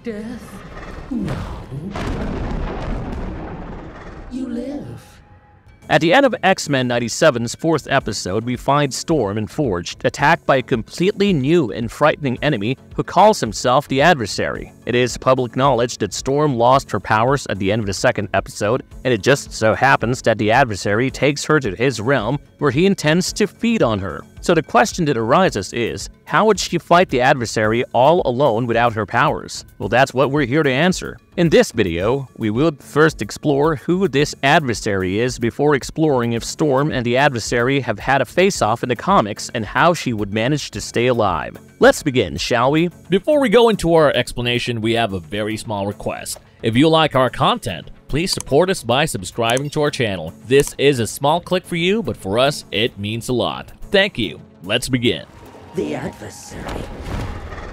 Death? No. You live. At the end of X-Men 97's fourth episode, we find Storm and Forge attacked by a completely new and frightening enemy who calls himself the Adversary. It is public knowledge that Storm lost her powers at the end of the second episode, and it just so happens that the Adversary takes her to his realm where he intends to feed on her. So the question that arises is, how would she fight the Adversary all alone without her powers? Well, that's what we're here to answer. In this video, we will first explore who this Adversary is before exploring if Storm and the Adversary have had a face-off in the comics and how she would manage to stay alive. Let's begin, shall we? Before we go into our explanation, we have a very small request. If you like our content, please support us by subscribing to our channel. This is a small click for you, but for us, it means a lot. Thank you. Let's begin. The Adversary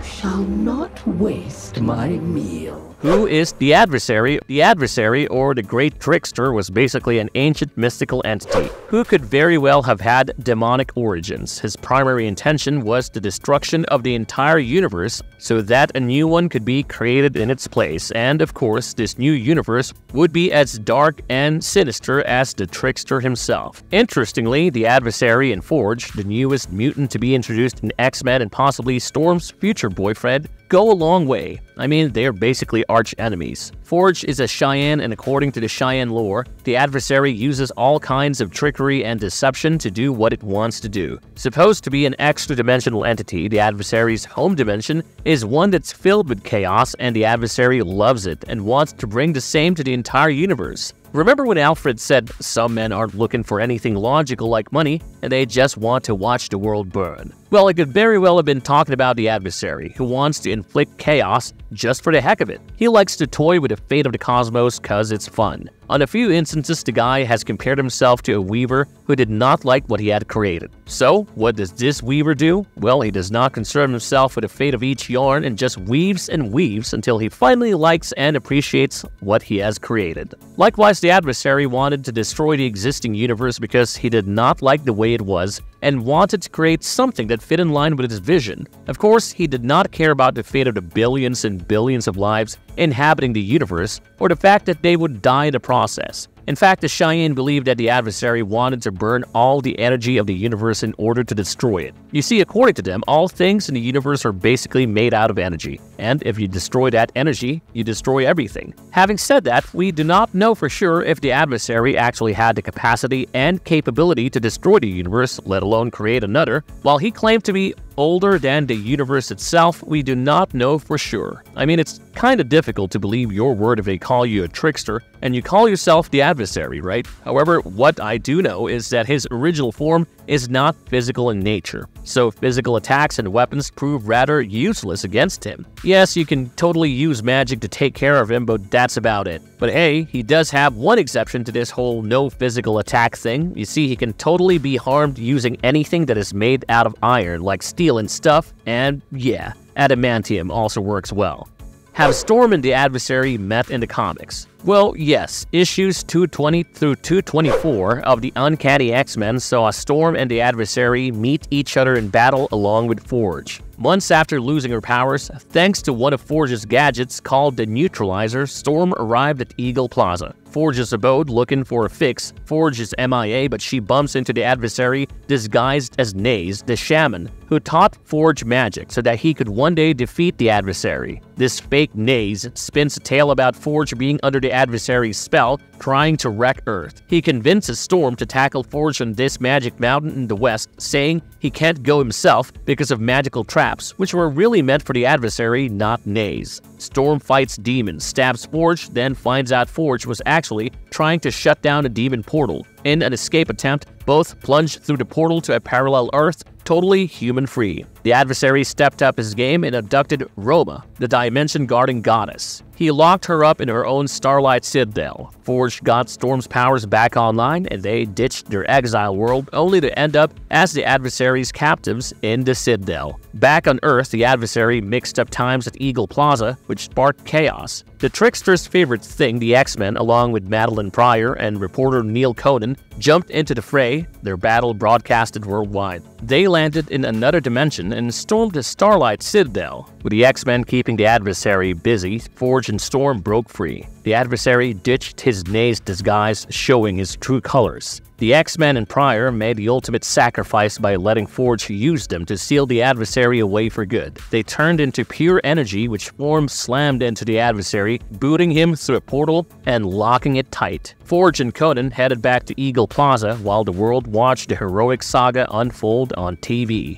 shall not waste my meal. Who is the Adversary? The Adversary, or the Great Trickster, was basically an ancient mystical entity who could very well have had demonic origins. His primary intention was the destruction of the entire universe so that a new one could be created in its place, and of course, this new universe would be as dark and sinister as the Trickster himself. Interestingly, the Adversary and Forge, the newest mutant to be introduced in X-Men and possibly Storm's future boyfriend, go a long way. I mean, they're basically arch enemies. Forge is a Cheyenne, and according to the Cheyenne lore, the Adversary uses all kinds of trickery and deception to do what it wants to do. Supposed to be an extra-dimensional entity, the Adversary's home dimension is one that's filled with chaos, and the Adversary loves it and wants to bring the same to the entire universe. Remember when Alfred said some men aren't looking for anything logical like money, and they just want to watch the world burn? Well, it could very well have been talking about the Adversary, who wants to inflict chaos just for the heck of it. He likes to toy with the fate of the cosmos cause it's fun. On a few instances, the guy has compared himself to a weaver who did not like what he had created. So, what does this weaver do? Well, he does not concern himself with the fate of each yarn and just weaves and weaves until he finally likes and appreciates what he has created. Likewise, the Adversary wanted to destroy the existing universe because he did not like the way it was and wanted to create something that fit in line with his vision. Of course, he did not care about the fate of the billions and billions of lives inhabiting the universe, or the fact that they would die in the process. In fact, the Cheyenne believed that the Adversary wanted to burn all the energy of the universe in order to destroy it. You see, according to them, all things in the universe are basically made out of energy, and if you destroy that energy, you destroy everything. Having said that, we do not know for sure if the Adversary actually had the capacity and capability to destroy the universe, let alone create another. While he claimed to be older than the universe itself, we do not know for sure. I mean, it's kind of difficult to believe your word if they call you a trickster and you call yourself the Adversary, right? However, what I do know is that his original form is not physical in nature, so physical attacks and weapons prove rather useless against him. Yes, you can totally use magic to take care of him, but that's about it. But hey, he does have one exception to this whole no physical attack thing. You see, he can totally be harmed using anything that is made out of iron, like steel and stuff, and yeah, adamantium also works well. Have Storm and the Adversary met in the comics? Well, yes. Issues 220 through 224 of the Uncanny X-Men saw Storm and the Adversary meet each other in battle along with Forge. Months after losing her powers, thanks to one of Forge's gadgets called the Neutralizer, Storm arrived at Eagle Plaza, Forge's abode, looking for a fix. Forge is MIA, but she bumps into the Adversary disguised as Naze, the shaman, who taught Forge magic so that he could one day defeat the Adversary. This fake Naze spins a tale about Forge being under the Adversary's spell, trying to wreck Earth. He convinces Storm to tackle Forge on this magic mountain in the west, saying he can't go himself because of magical traps, which were really meant for the Adversary, not Naze. Storm fights demons, stabs Forge, then finds out Forge was actually trying to shut down a demon portal. In an escape attempt, both plunged through the portal to a parallel Earth, totally human-free. The Adversary stepped up his game and abducted Roma, the dimension-guarding goddess. He locked her up in her own Starlight Citadel. Forge got Storm's powers back online, and they ditched their exile world, only to end up as the Adversary's captives in the Citadel. Back on Earth, the Adversary mixed up times at Eagle Plaza, which sparked chaos. The Trickster's favorite thing, the X-Men, along with Madeline Pryor and reporter Neil Conan, jumped into the fray, their battle broadcasted worldwide. They landed in another dimension Conan and stormed the Starlight Citadel. With the X-Men keeping the Adversary busy, Forge and Storm broke free. The Adversary ditched his Naze disguise, showing his true colors. The X-Men and Pryor made the ultimate sacrifice by letting Forge use them to seal the Adversary away for good. They turned into pure energy, which Form slammed into the Adversary, booting him through a portal and locking it tight. Forge and Conan headed back to Eagle Plaza while the world watched the heroic saga unfold on TV.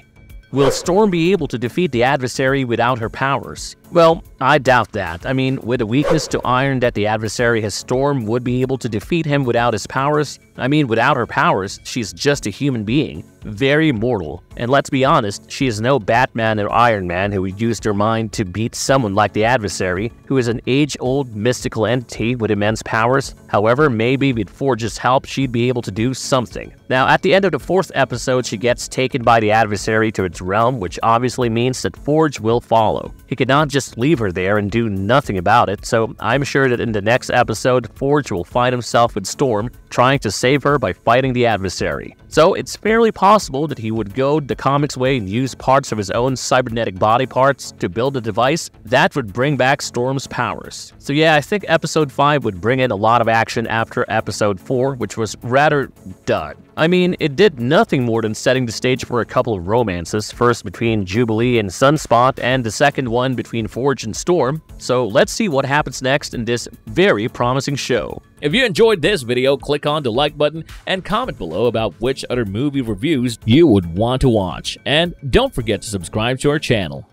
Will Storm be able to defeat the Adversary without her powers? Well, I doubt that. I mean, with the weakness to iron that the Adversary has, Storm would be able to defeat him without his powers. I mean, without her powers, she's just a human being, very mortal. And let's be honest, she is no Batman or Iron Man who would use their mind to beat someone like the Adversary, who is an age-old mystical entity with immense powers. However, maybe with Forge's help, she'd be able to do something. Now, at the end of the 4th episode, she gets taken by the Adversary to its realm, which obviously means that Forge will follow. He cannot just leave her there and do nothing about it, so I'm sure that in the next episode, Forge will find himself with Storm, trying to save her by fighting the Adversary. So it's fairly possible that he would go the comics way and use parts of his own cybernetic body parts to build a device that would bring back Storm's powers. So yeah, I think episode 5 would bring in a lot of action after episode 4, which was rather dud. I mean, it did nothing more than setting the stage for a couple of romances, first between Jubilee and Sunspot, and the second one between Forge and Storm. So let's see what happens next in this very promising show. If you enjoyed this video, click on the like button and comment below about which other movie reviews you would want to watch. And don't forget to subscribe to our channel.